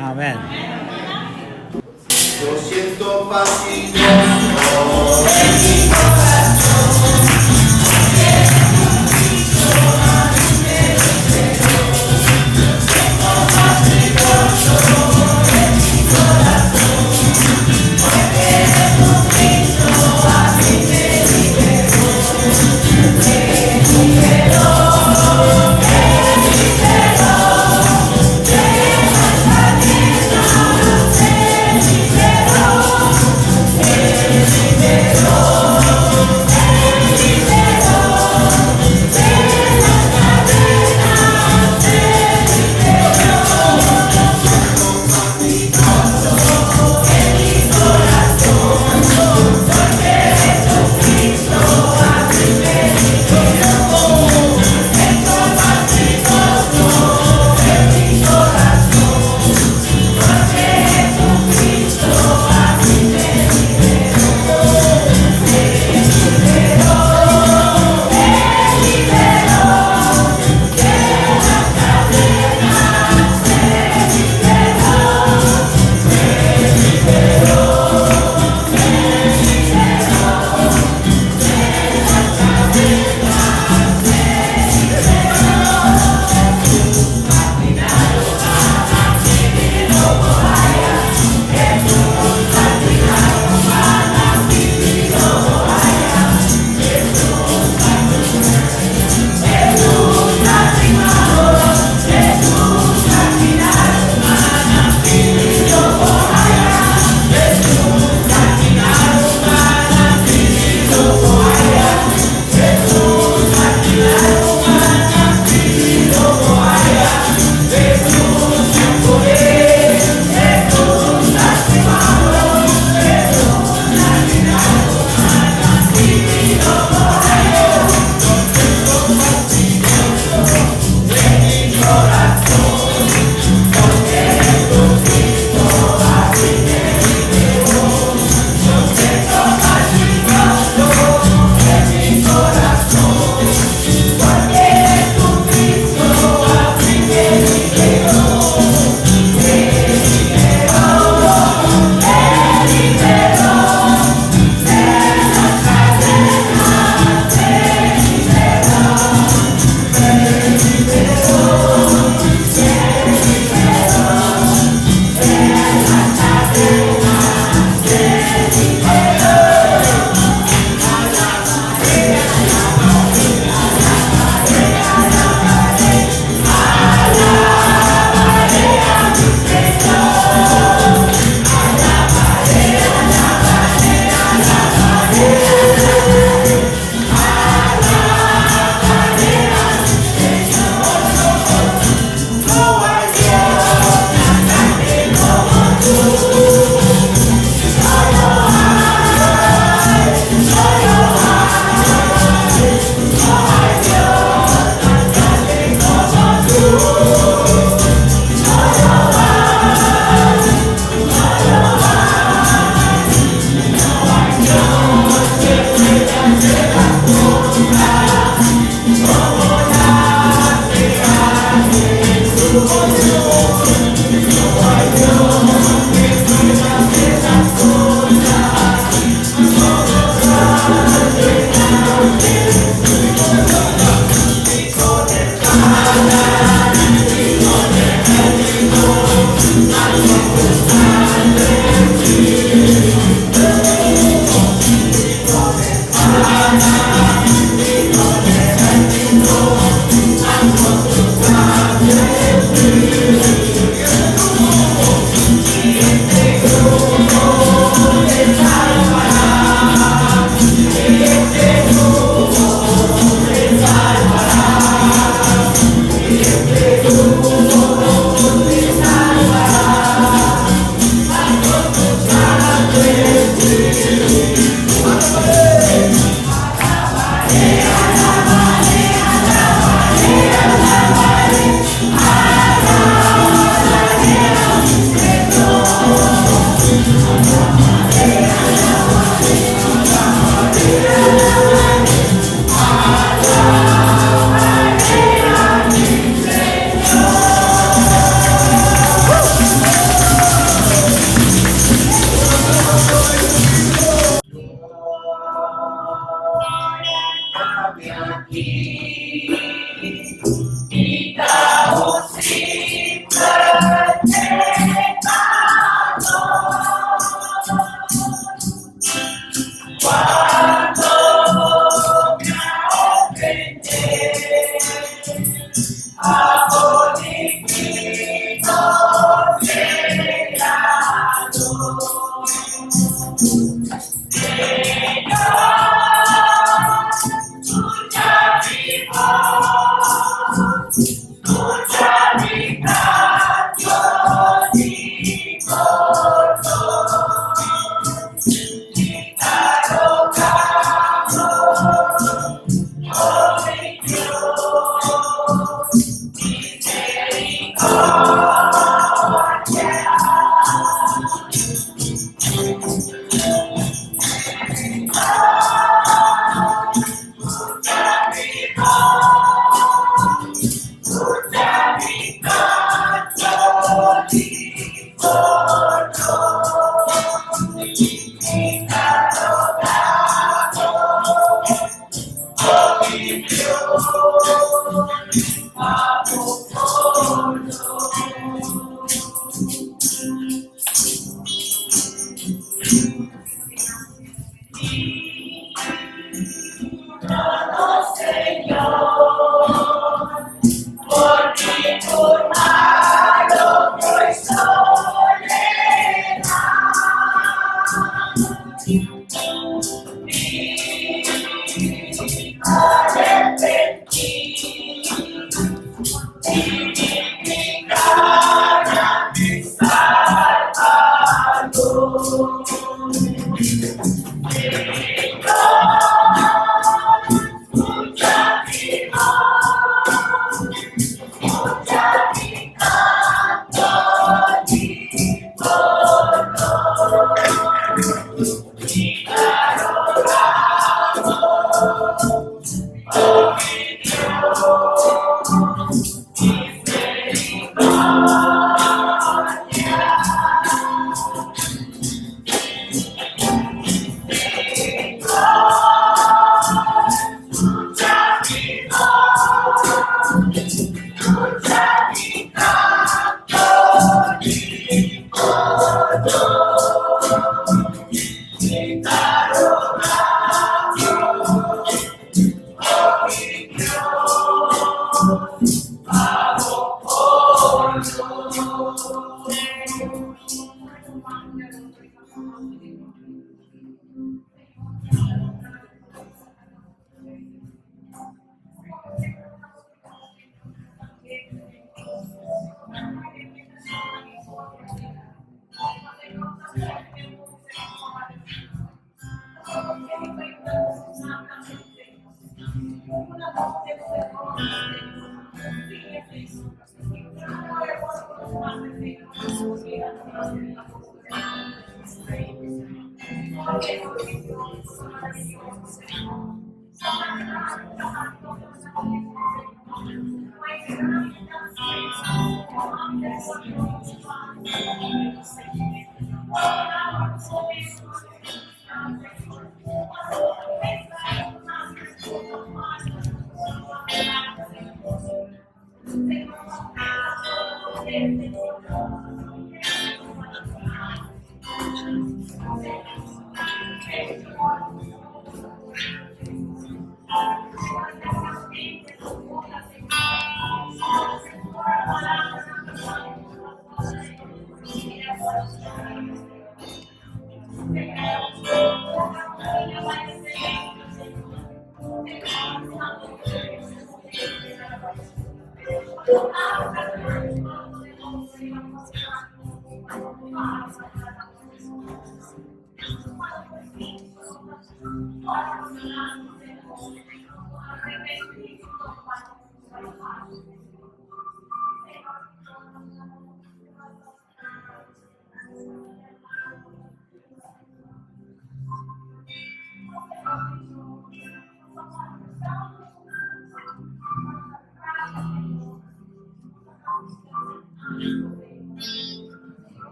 Amén. Yo siento fastidioso en mi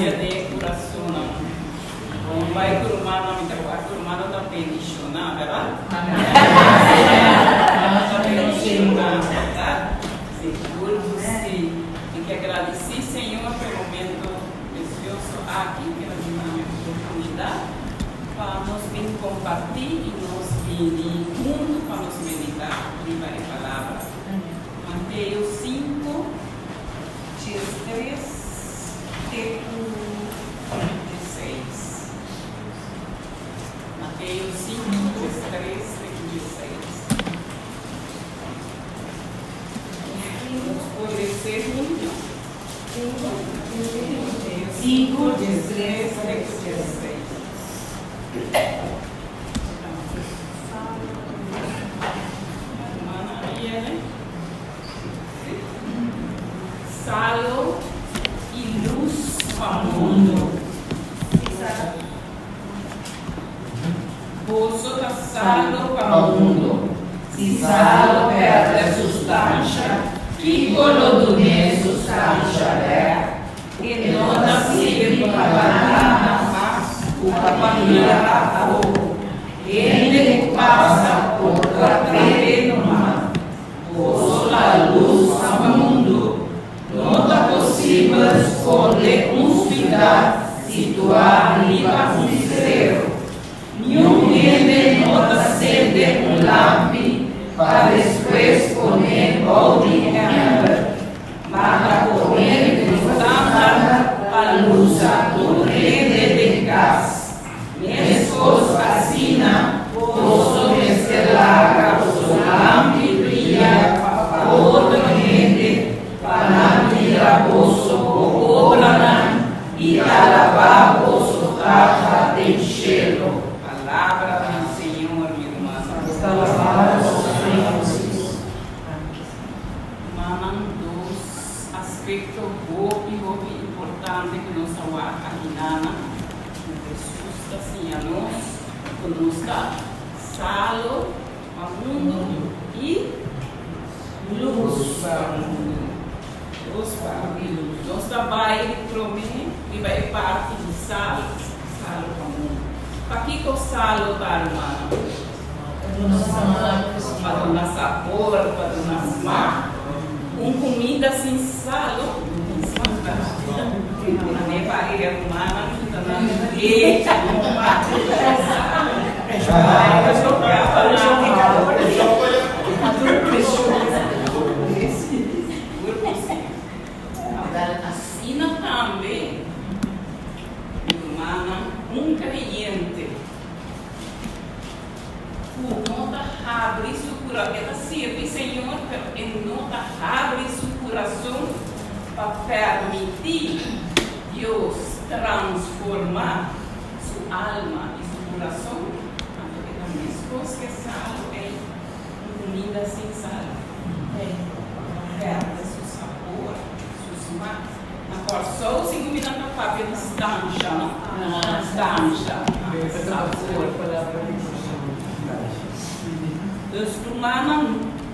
aqui que nós vamos compartilhar e nos pedir para nos meditar viva a palavra. Mateus 5, 3, 16. Mateus 5, 3, 16. Pode ser junto. 5, 3, 16. Salo e luz para o mundo. Poço da salo para o mundo. Si salo perde a sostanza, chi quello di sostanza è, e non si parla mas una famiglia a voi, e passa por la terreno, posso la luz ao mundo, não é possível escolher lugar situar para um zero, nenhum rende nota sede lápis para depois poner outro câmera, para corrente estándar a luz do rende de gás. Mescos vacina, posso estelar, o lápis brilha, outra rende, para mirar poço, obra e alabar poço, taxa de cheiro. Palavra do Senhor, minha irmã. Dos aspectos muito importantes que nós estamos aqui Jesus assim a nós, conosco, salo para o mundo e luz para o mundo. Luz para o mundo. Nós trabalhamos para mim e vai parte de salo para o mundo. Para que o salo para o humano? Para dar sabor, para dar smar. Comida sem salo, na minha barriga humana, não leite, não mate, assim também, humana, creyente. Nota abre seu coração, ela serve Senhor, mas nota abre seu coração para permitir Deus transformar sua alma e seu coração. Porque a mesma coisa que sal é comida sem sal, perde seu sabor, seu smack. Agora só se comida não para ver distância, sabor. Deus humana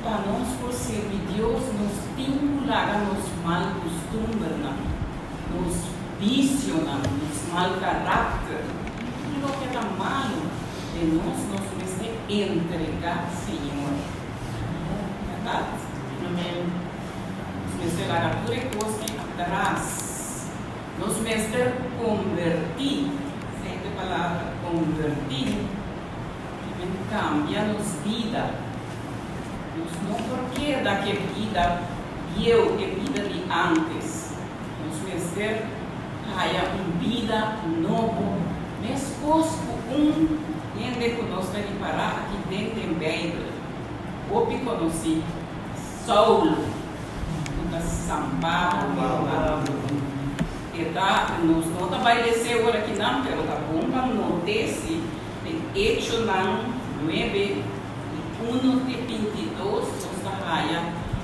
para nós por servir Deus nos vincular a nos mal costumes, nos vícios, nos mal caráter, tudo que é malo de nós temos que entregar, Senhor. Verdade? Amém. Nós temos a cultura coisa atrás. Nós temos que convertir, essa palavra convertir. Cambia nos vida. Não porque daquela vida eu e vida de antes. Nós vamos ter uma vida nova. Mas conosco gente que nós temos que parar aqui dentro da Bíblia. O que conheci Saulo, da Sambado, nós não vai descer agora aqui não, pero tá bom, não desce. Hecho 9 e 1 de 22 nos dá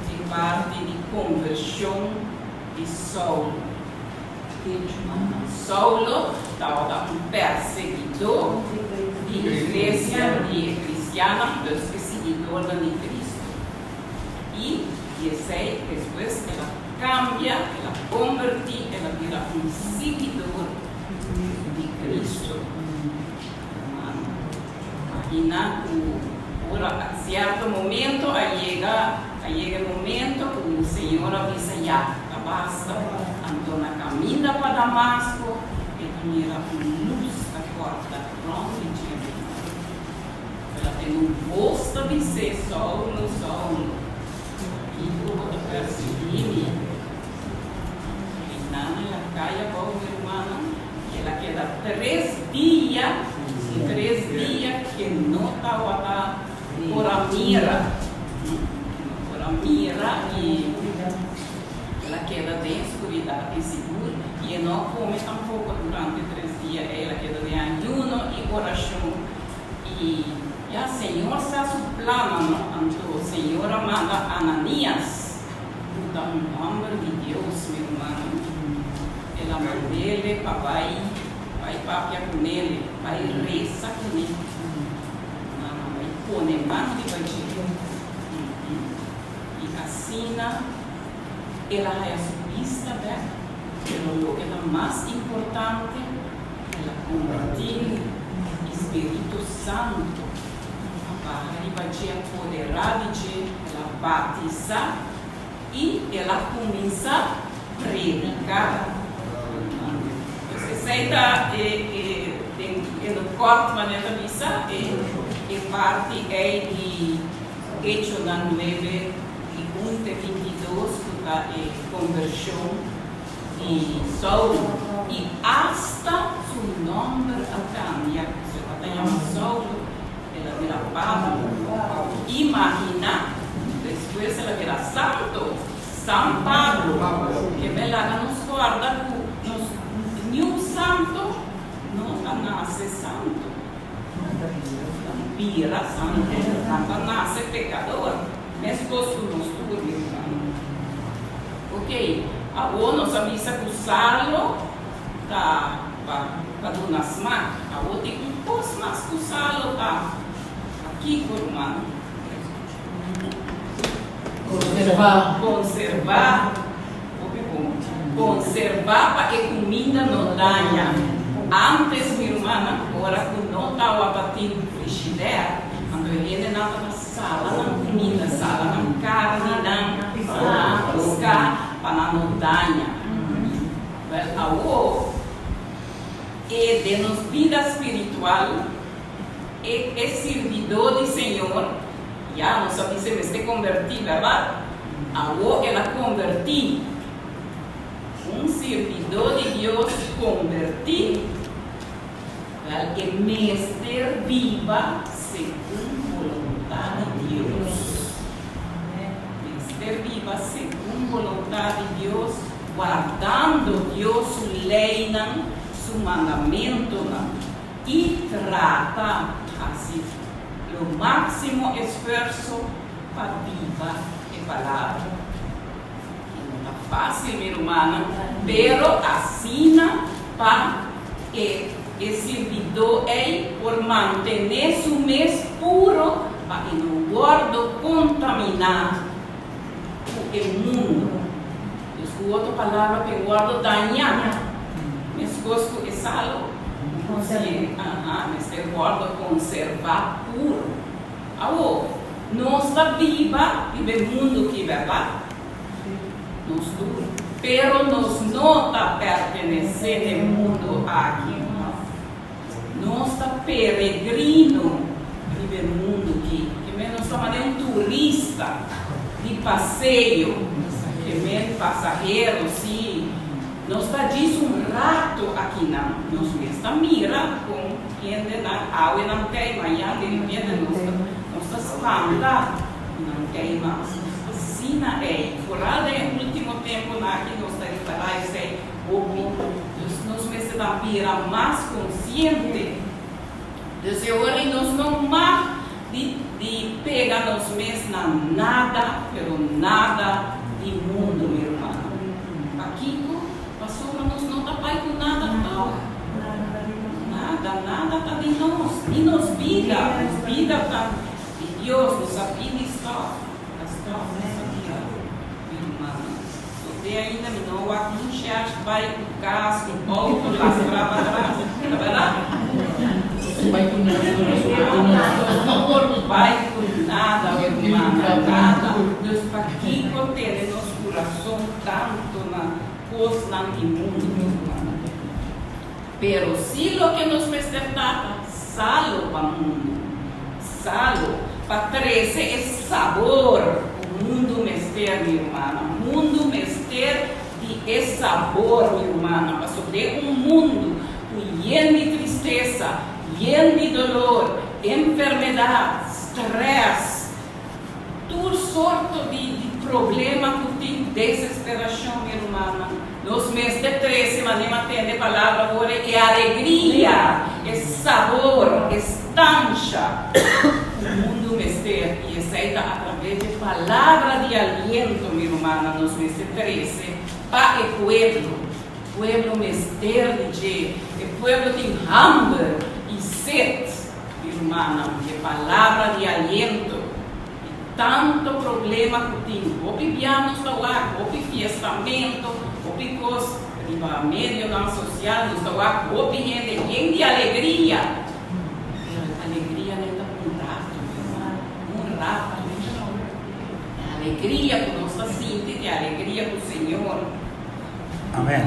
de parte de conversão de Saulo. Saulo estava um perseguidor de igreja cristiana, perseguidor de Cristo. E depois ela cambia, ela converte, ela vira um seguidor de Cristo. A certo momento, chega o momento que o Senhor avisa, já, basta, andou na caminha para Damasco, e tinha luz da porta, onde tinha ela tem um gosto de ser Saulo, Saulo. E o outro perseguir-me. E não, caia bom, meu irmão. Ela queda 3 dias que não estava por a mira. Por a mira e ela queda de escuridão e segura. E não come tampouco durante 3 dias. Ela queda de ayuno e oração. E a Senhor está su plano, não? Então, a Senhora manda Ananias, dá homem de Deus, meu irmão. Ela manda ele para vai papia com ele, vai reza com ele. Vai pôr mano de bandido. E assim, ela é a sua vista aberta. O que é mais importante, ela convertiu o Espírito Santo. A batia apoderada de ela batizar e ela começa a predicar. Você senta no corte maneira missa e parte é de Hecho 9 e 22 com a conversão de Saulo e hasta seu nome Acânia. Você tem Saulo. Ela vira Pablo, imagina, depois ela vira São Pablo, que ela nos guarda, nenhum santo não nasce santo, não vira santo, não nasce pecador, mesmo que nos tudo. Ok, a ONU sabe se acusá-lo para do nasma, a outra tem um pouco mais acusá-lo aqui, irmão. Conservar para que comida não danha. Antes, minha irmã, agora que não estava batendo frigideira, quando ele andava na sala, na comida, sala, na carne, na pescar, para não danha. E de nos vida espiritual, é servidor do Senhor. Já não sabe se você converti, verdade? Agora ela converti. Um servidor de Deus converti. É mestre viva segundo a vontade de Deus. Mestre viva segundo a vontade de Deus, guardando Deus sua lei, seu mandamento, e trata assim o máximo esforço para viva a palavra. Não está fácil, minha irmã, pero assim para que o servidor por manter seu mês puro, para que não guarde contaminar o mundo. A outra palavra que guarda danhar, mas gosto é salo. Mas eu guardo conservar puro. Nós está viva, vive o mundo que vai lá. Nós tudo. Pero nós não está pertencendo ao mundo aqui. Nós está peregrino, vive o mundo aqui. Que nós estamos um turista de passeio, que mesmo passageiro, sim. Nós está diz rato aqui não, nós está mira com quem na água não quer mais, de repente nós está espanta, não quer mais. Assim fora do último tempo aqui nós está falar isso nós está mira mais consciente. Desde agora nós não mais de pegar nós mesmos nada, pero nada de mundo, meu irmão. Aqui nós não está pai com nada tal. Nada está de nós. E nos vida está de Deus, nossa vida está nessa vida. Irmã, você ainda não vai enxergar, vai com o casco, outro lastrava atrás. Está verdade? Vai com nada. Não vai com nada, irmã. Nada. Deus está aqui com ele, nosso coração tanto na coisa do mundo. Pero si lo que nos presenta, salo para o mundo. Salo. Para 13 é sabor. O mundo mister, minha irmã. O mundo mister de sabor, minha irmã. Para sobre um mundo lleno de tristeza, lleno de dolor, enfermidade, estresse, tudo sorte de problema que tem desesperação, minha irmã. Nos meses de 13, mas nem entende a palavra agora, é alegria, é sabor, é estancha. O mundo mister e aceita através de palavra de aliento, minha irmã, nos meses de 13, para o pueblo mister de o pueblo tem hambre e sede, minha irmã, de palavra de aliento. Tanto problema que tem, ou pianos no ar, ou fiestamento, ou coisa, riba meio da social, no ar, ou gente de alegria. Alegria não é um rato, alegria que nós está sentindo, é alegria do Senhor. Amém.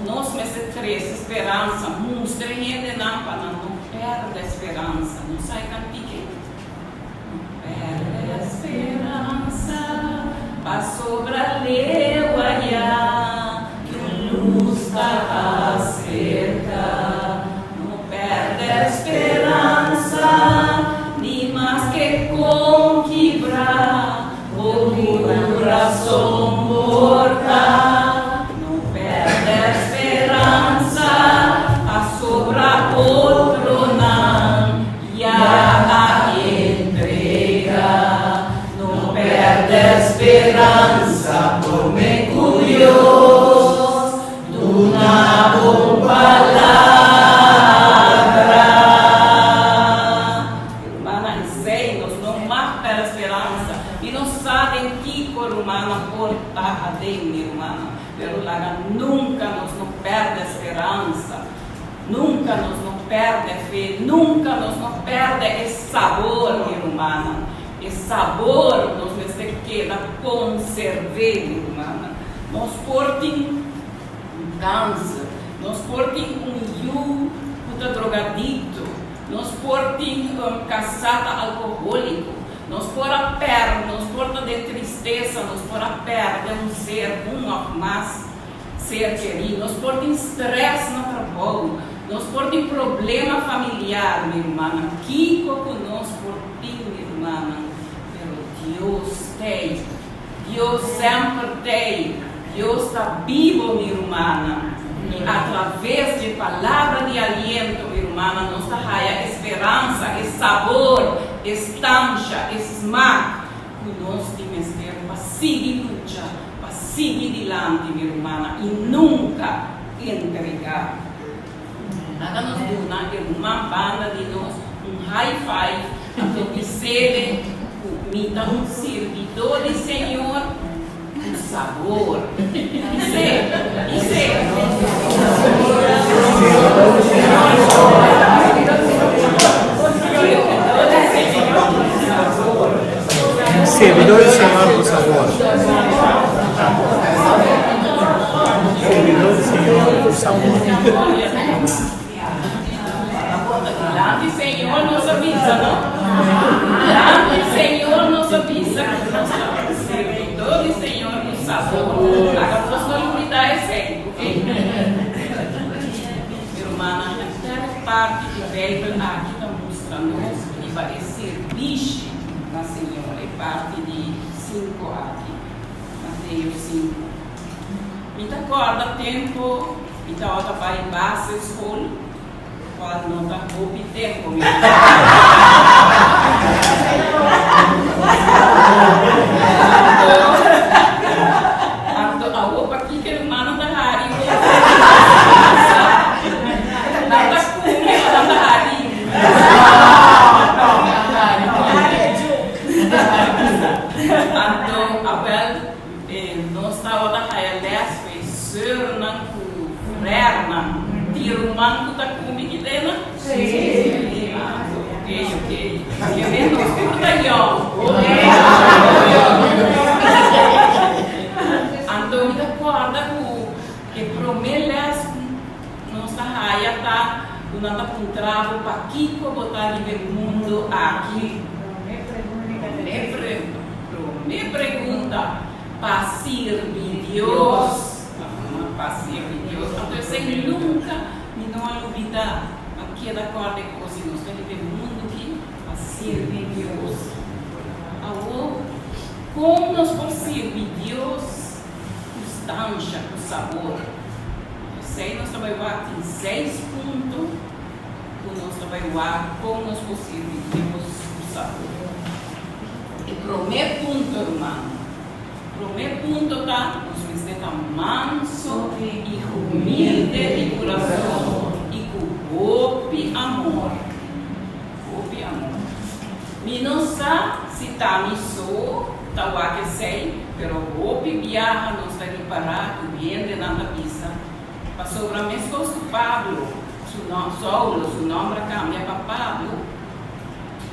Nós meses 13, esperança, mostra gente não perde a esperança, não sai cantigue. Perde a esperança, passou para leua já, que luz está cerca. Não perde a esperança, nem mais que com quebrar o coração morta. Não perde a esperança, passou para outro não, já esperança por me curioso do na boa palavra. Irmã, ensina-nos não mata a esperança e não sabem que por humana porta a dentro, irmã. Pero lá nunca nos não perde a esperança, nunca nos não perde a fé, nunca nos não perde esse sabor, irmã. Esse sabor nos queda conserver, irmã. Nós portem câncer, nós portem yugo puta drogadito, nós portem caçada alcoólico, nós por a perda, nós porta de tristeza, nós por a perda de ser mais ser querido, nós portem estresse no trabalho, nós portem problema familiar, minha irmã. Kiko conosco portem, irmã. Deus tem, Deus sempre tem, Deus está vivo, minha irmã, e através de palavra de aliento, minha irmã, nos dá a esperança, esse sabor, estancha, esse smack, que nós temos que ter para seguir luta, para seguir adiante, minha irmã, e nunca entregar. Nada nos dá uma banda de nós, high five, até que se comida, servidor de Senhor, sabor. Servidor do Senhor com sabor. Servidor do Senhor com sabor. Lá do Senhor nos avisa, não? Lá do Senhor nos avisa que nós somos servidor do Senhor com sabor. Agora nós não cuidar é sério, ok? Irmã, a terceira parte do Bíblia aqui está mostrando que vai ser bicho na Senhora, é parte de 5 aqui, Mateus 5. Me acorda tempo, me dá outra para ir base escola, quando não está pouco tempo, me a roupa aqui que ele manda da rádio, nada come, ela da rádio. Então, Abel, nós estávamos da rádio, sörnan ku frärnan tirman ku tak kumikitena. Sim. Ok. Eu mesmo escuta Então, me acorda que promelas nossa raia tá o não está com trabalho para Kiko botar o mundo aqui. Me pergunta, para servir Deus, então sem nunca me não olvidar aquela coisa que nós temos no mundo que para servir Deus. Agora, como nós podemos servir Deus, substância, o sabor. Nós trabalhamos em 6 pontos, nós trabalhamos como nós podemos servir Deus, o sabor. E o primeiro ponto, irmão, o primeiro ponto está, nós precisamos manso e humilde de coração e com golpe amor. Golpe amor. Me não sabe se está me só, está o que sei, mas o golpe viaja, não está de parar, que vem de nada pista. Passou para mim, se Pablo, Saulo, seu nome cambia para Pablo.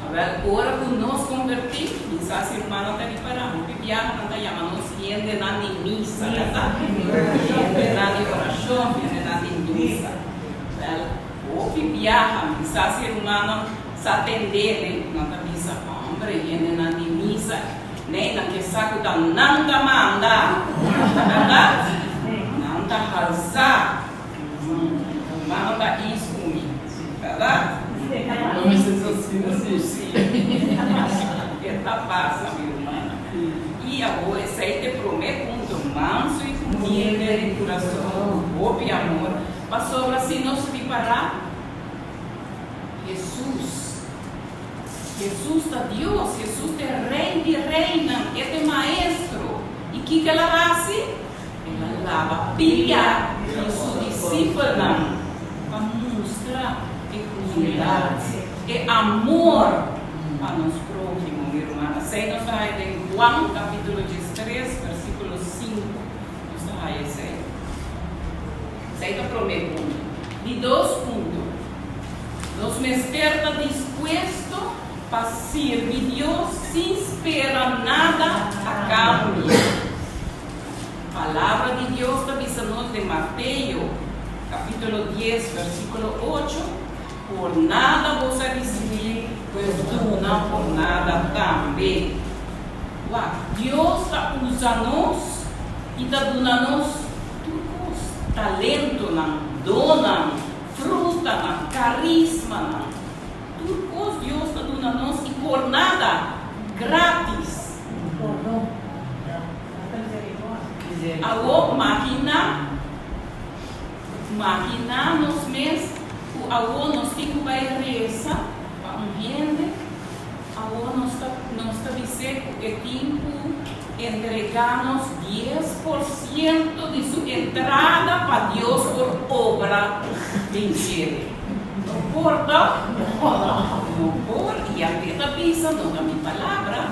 Agora que nós convertimos, se a irmã não está de parar, o viaja não está chamando, nós viemos na missa, viemos na oração, viemos na missa. O que viaja, se a irmã não se atender, não está missa, homem, viemos na missa, nem na que saco da não está manda, verdade? Não está arrasar, não está isso comigo, verdade? Não me sinto assim. Está passa, minha irmã. E agora, esse aí te prometo um manso e humilde de coração, golpe amor. Passou assim, nós preparar. Jesus está Deus, Jesus é rei de reina, é maestro. E o que ela faz? Ela lava pilha e seu discípulo para mostrar humildade e amor a nós próximos, minha irmã. Sei nós vai em João, capítulo 13, versículo 5. Nós vai esse. Sei que prometo. De 2 pontos. Nós me esperta disposto para servir Deus sem esperar nada a cambio. A palavra de Deus está dizendo de Mateus, capítulo 10, versículo 8. Por nada vos receber, pois não por nada também. Deus está usando-nos e está dando-nos talento, dona, fruta, carisma. Tudo Deus está dando-nos e por nada, grátis. Agora, máquina nos mesmos. Agora nós temos que rezar para um gente. Agora nós estamos dizendo que tempo entregarmos 10% de sua entrada para Deus por obra de não importa? Não importa. E a Bíblia diz, não é a minha palavra.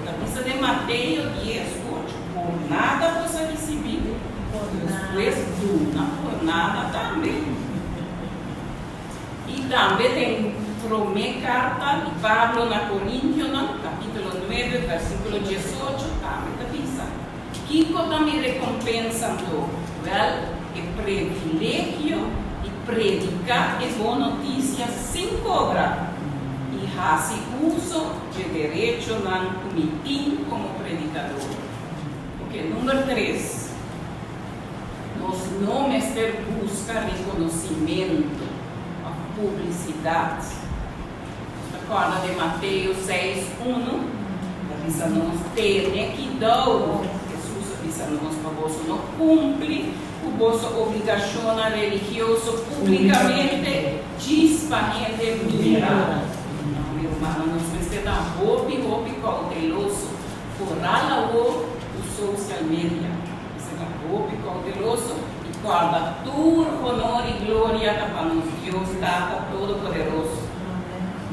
A Bíblia de Mateus 10, 8. Por nada você recebeu. Depois, não por nada também. E também tem uma carta de Pablo na Coríntios, capítulo 9, versículo 18, também diz: Kiko também recompensando o privilégio de predicar a boa notícia sem cobrar e fazer uso de direito no comitê como predicador. Porque número 3, nós não estamos buscando reconhecimento, publicidade. Recorda de Mateus 6, 1. Diz-nos, tenha que dar. Jesus diz-nos para você não cumpre a vossa obrigação religiosa publicamente, diz para a gente mira. Meu irmão, nós precisamos roupa cauteloso, corrala o social media. Precisamos roupa cauteloso. Guarda, tudo honor e glória para nós, Deus está todo-poderoso.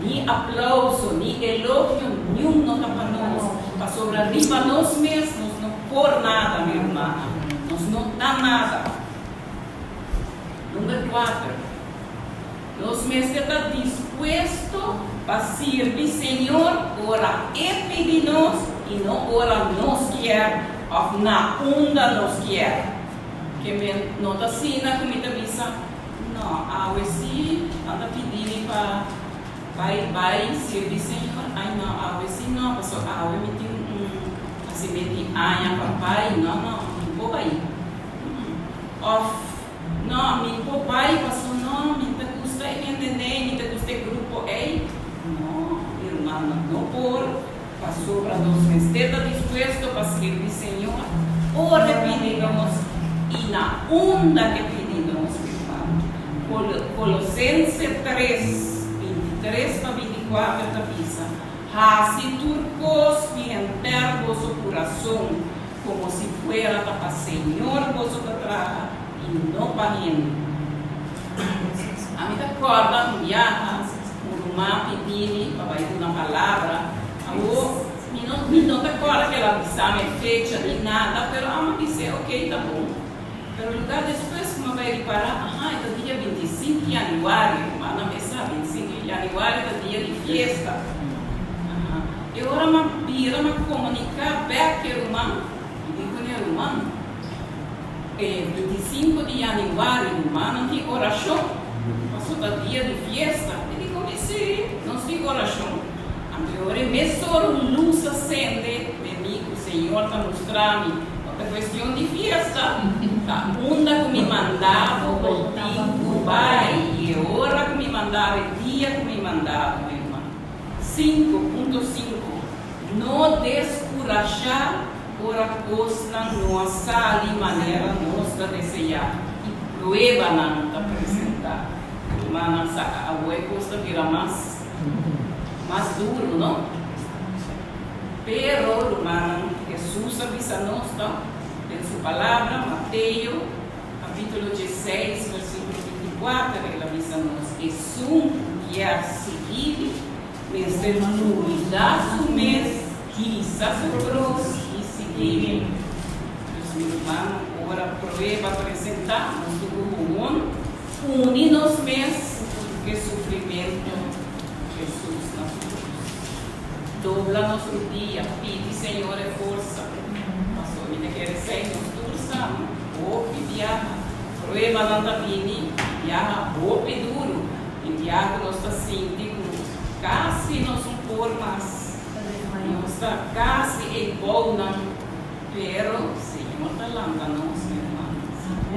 Nem aplauso, nem elogio nenhum não está para nós. Para sobreviver a nós mesmos, não por nada, minha irmã. Nós não dá nada. Número 4. Nós mesmos estamos dispostos para servir Senhor, ora é pedir nós e não ora nós quer, ou na onda nós quer. Que me nota assim na comida bisa, Não, a UEC anda pedindo para vai servir Senhor. Ai não, a UEC não, passou a UEC tem assim, de anha papai, não, vou vai. Off, não, me papai passou, não, me te gusta entender, me te gusta grupo, ei, não, irmã, não por, passou para nós, mas esteja disposto para servir Senhor, ou pedimos, e na onda que pedimos, irmão, Colossenses 3, 23 para 24, da pisa, se turcos que enter vosso coração, como se fuera para Senhor vosso patrão, e não para mim. A mim acorda, viaja, o irmão pedindo, para ir uma palavra, não te acorda que ela precisa me fecha nem nada, mas ela dizer, ok, tá bom. Mas o lugar depois, como vai reparar, é dia 25 de janeiro, mas não me sabe, 25 de janeiro é dia de festa. Eu ora uma comunicar bem que o irmão, digo que o irmão, 25 de janeiro, o irmão não tem oração, passou do dia de festa, ele digo que sim, não tem oração. Agora, mesmo luz acende, o Senhor está mostrando outra questão de festa. A onda que me mandava, o tempo vai, e a hora que me mandava, o dia que me mandava, meu irmão. 5.5. Não descorajar por a coisa nossa de maneira nossa desejar. E prueba não está apresentar. Mas a coisa vira mais duro, não? Pero, hermano, Jesus avisa nós, em sua palavra, Mateus, capítulo 16, versículo 24, ele avisa nós, que um quer seguir, mas ter cuidado mesmo, quizás o cruz, e seguir. Meu irmão, agora provei para apresentar, nosso grupo unidos mesmo, que sofrimento Jesus na cruz. Dobla nosso dia, pede Senhor é força. Pastor, me quer ser nos turçamos, ou que viaja, prueba não está vindo, viaja, ou que duro, e viaja nós está sentindo, quase nós por mais, nós está quase igual não, pero Senhor está lá para nós, meu irmão,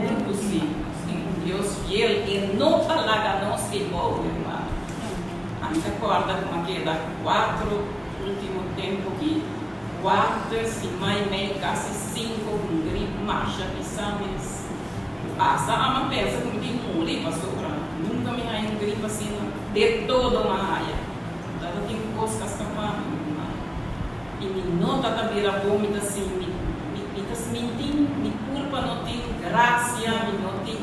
é possível, Deus fiel, e não está lá para nós igual, meu irmão. A gente acorda com aquela 4 último tempo que 4, 5 e meio, quase 5 com gripe, marcha, exames. Passa a uma peça que tem mulher, pastor, nunca me há um gripe assim, de toda uma área. Então, tem coisas escapando, e me nota da beira vômita assim, me culpa, não tem graça, não tem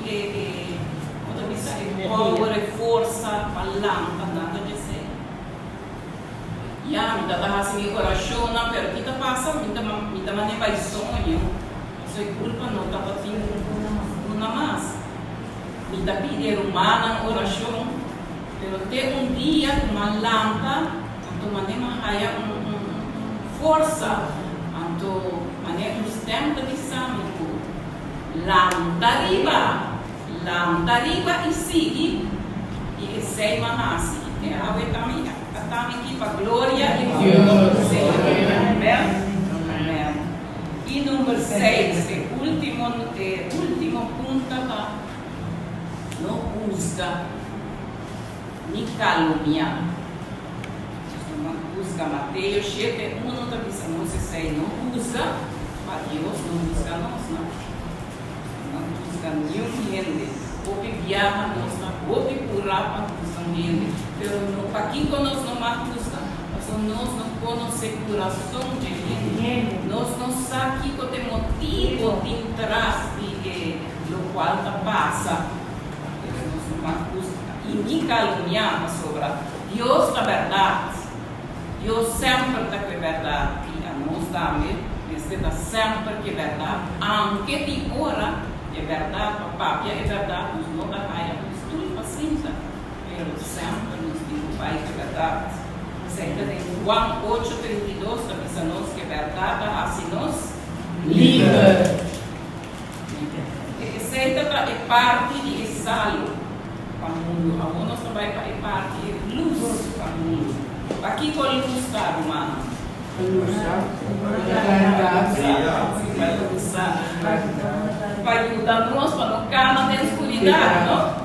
power, força, palanca, nada de ser. E a minha tá assim, coração, pero kita passa, minha mãe vai sonho, sua culpa não tá batendo uma mais. Minha vida humana, oração, pero tem dia, uma lâmpada, então maneira haya força, então maneira tempo de saúde, lâmpada riba e sigue, e sei manasi, é a vitamina. Estamos aqui para a glória e o Senhor. Amém. E número 6, o último ponto, não usa nem caluniar. Não usa Mateus 7, 1, não está dizendo, não sei, não usa, mas Deus não usa nós, não. Não usa nenhum gente, ou que viaja, ou que curava, não usa gente. Pero aqui nós não matamos, nós não conhecemos o coração de gente. Nós não sabemos que tem motivo de trás de do qual passa. Nós não matamos e nem caluniamos sobre Deus da verdade. Deus sempre está com a verdade. E a nós também, está sempre com a verdade. Aunque tem hora, é verdade, papai, é verdade, nós não dá raia, nós tudo paciência. Pero sempre nos diz Pai que é verdade. Sempre em João 8:32 avisa-nos que é verdade, assim nos livra. Sempre é parte de salvo. para o mundo. A nós também vai partir luz para o mundo. Aqui com a luz está, irmão. Vai ajudar nós para não ficar na escuridão, não?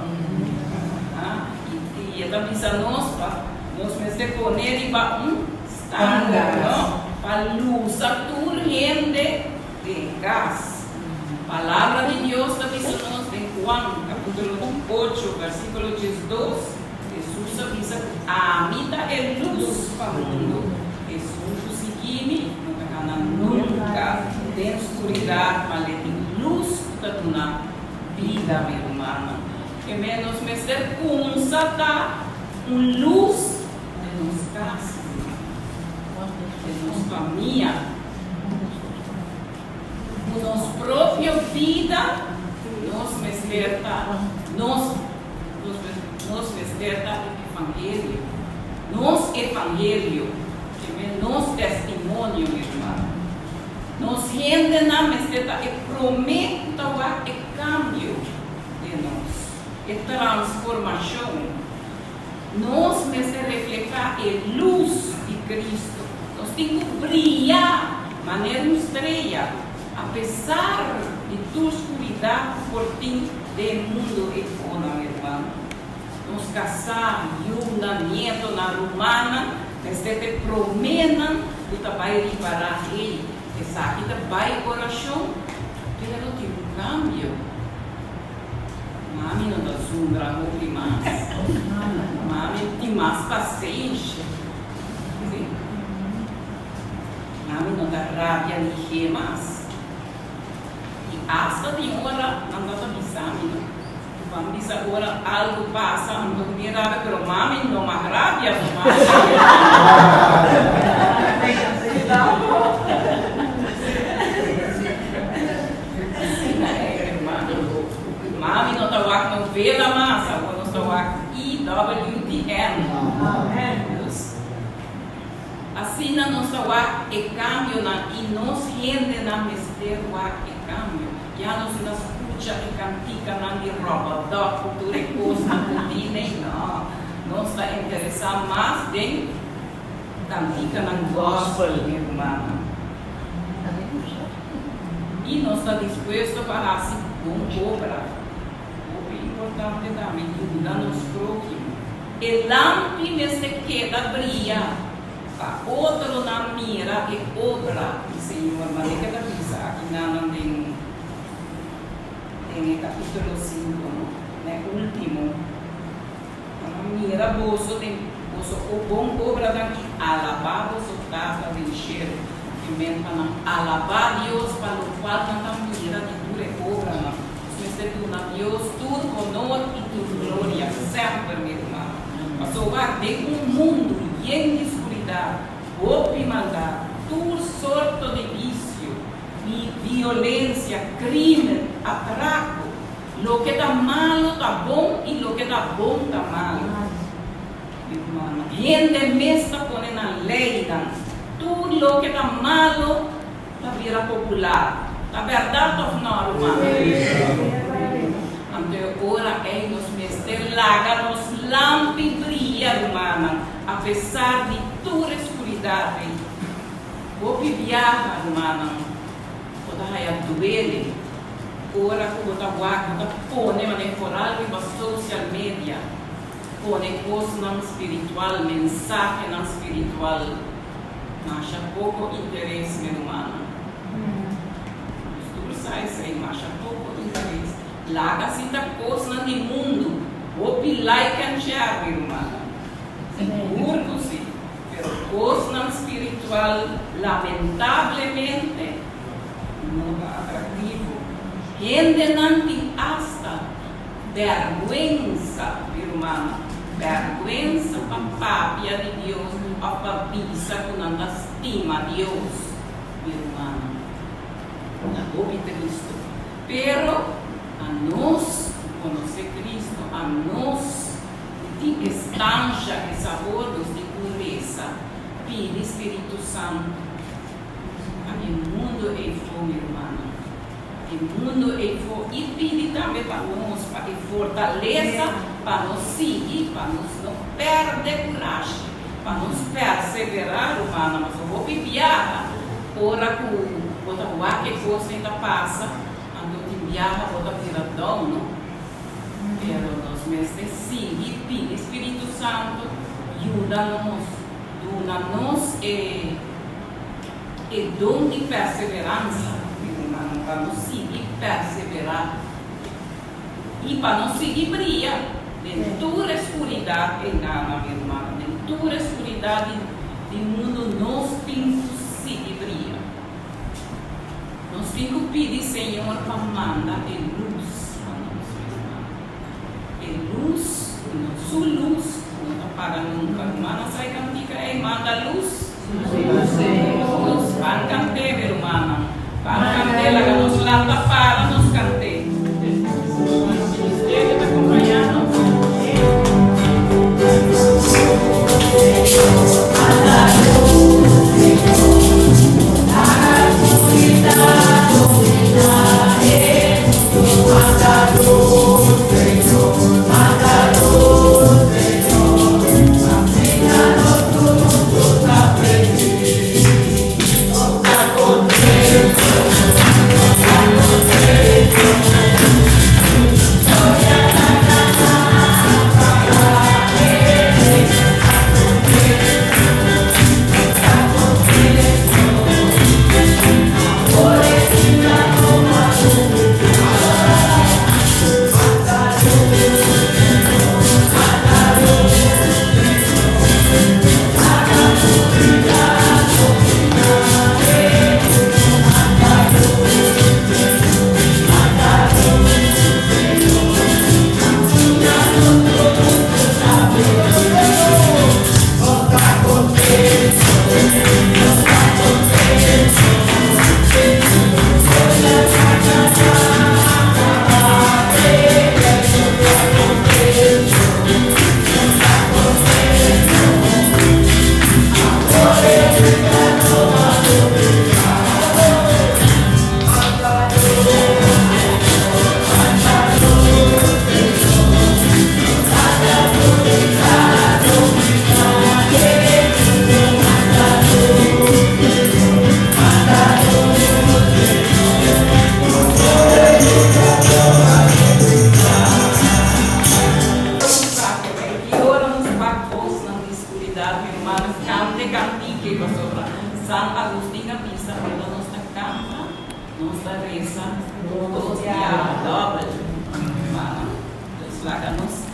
E também nós para nós mesmos poner para standard, não? Para a luz, a tua rende de gás. A palavra de Deus está dizendo em Juan, capítulo 8, versículo 12, Jesus avisa: a vida é luz para o mundo. Jesus seguir-me, nunca tem escuridão, mas tem luz para a vida, meu irmão. Que menos me ser constatar luz de nos casas, de nos família, de nossa própria vida, nos desperta, nos desperta o evangelho, nos evangelho, que nos testemunho, meu irmão. Nos rende na meseta e promete o cambio de nós, e transformação. Nós mesmos refletir a luz de Cristo. Nós temos que brilhar, maneira estrela, apesar de tua escuridão por ti do mundo e fora, meu irmão. Nos casar, Yunda, Nieto, na Romana, mesmo prometem que tu vai reparar ele. Essa aqui vai coração, que ela tem cambio. Mami não dá sombra, não mais. Mami tem mais paciência. Mami não dá rabia nem mais. E hasta de hora não dá avisar, vamos dizer agora algo passa, não dá rabia, mas mami não mais rabia, não mais Mami não está lá com vela massa, agora nós estamos aqui IWTN. Assim nós estamos aqui cambio e nos rende na mistério aqui cambio. Já nós não escuta e cantica na de roupa, da cultura e coisa, não. Nós estamos interessados mais em cantica na gospel, minha irmã. E nós estamos dispostos para assim com obra. Importante também, ajudar nos próximos. E lâmpada se queda brilha, a outro na mira e obra do Senhor. Mas é que da visa aqui não tem capítulo 5, né? Último. Na mira, bolso tem o bom obra daqui, alabar o casa de encher, que mesmo para alabar Deus, para o qual não mira de dura obra, não. Deus, tudo honor e tudo glória, sempre, meu irmão. Mas o de mundo cheio de escuridão, roupa e maldade, tudo sorto de vício, e violência, crime, atraco. Lo que está malo está bom e lo que está bom está malo. Irmão, gente mesmo põe na lei, tudo lo que está malo está vira popular. A verdade é não, irmão. Agora é nos mestres larga, nos lampe brilha, irmã, apesar de toda a escuridão. Vou viajar, irmã, toda a doer. Agora, quando eu guardo, põe maneira coral e para social media, põe coisa não espiritual, mensagem não espiritual, mas há pouco interesse, meu irmão. Tu sabes aí, mas há pouco interesse. Larga cita coisa no mundo, o like and share, meu irmão. Seguro sim, mas coisa não espiritual, lamentavelmente, não é atrativo. Gente não tem hasta vergüenza, meu irmão. Vergüenza para a pápia de Deus, a papisa que não estima Deus, meu irmão. Não houve Cristo. Pero a nós conhecer Cristo, a nós de estancia e sabores de pureza, pede Espírito Santo. O mundo é fome, irmão. O mundo é fome e pede também para nós, para que fortaleça para nos seguir, para nos não perder coragem, para nos perseverar, humana, mas eu vou viajar, ora com outra qualquer coisa ainda passa, quando eu viaja, outra viradão, não? Pero nós mesmos seguir, pedir Espírito Santo, ajuda-nos, dona-nos e dom de perseverança, para nos seguir, perseverar. E para não seguir brilhar, dentro da escuridão, engana, minha irmã, dentro da escuridão do mundo, nós temos que seguir brilhar. Nós temos que pedir, Senhor, para mandar a luz para nós, minha irmã. A luz, sua luz, não apaga nunca. Irmã, não sai cantiga, manda luz. Luz, vai cantar, minha irmã. Vai cantar, ela nos lava para nos cantar.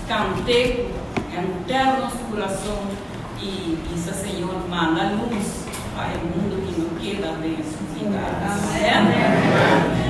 Cante interno nosso coração e isso, Senhor, manda luz para o mundo que não queda bem a sua vida. Amém.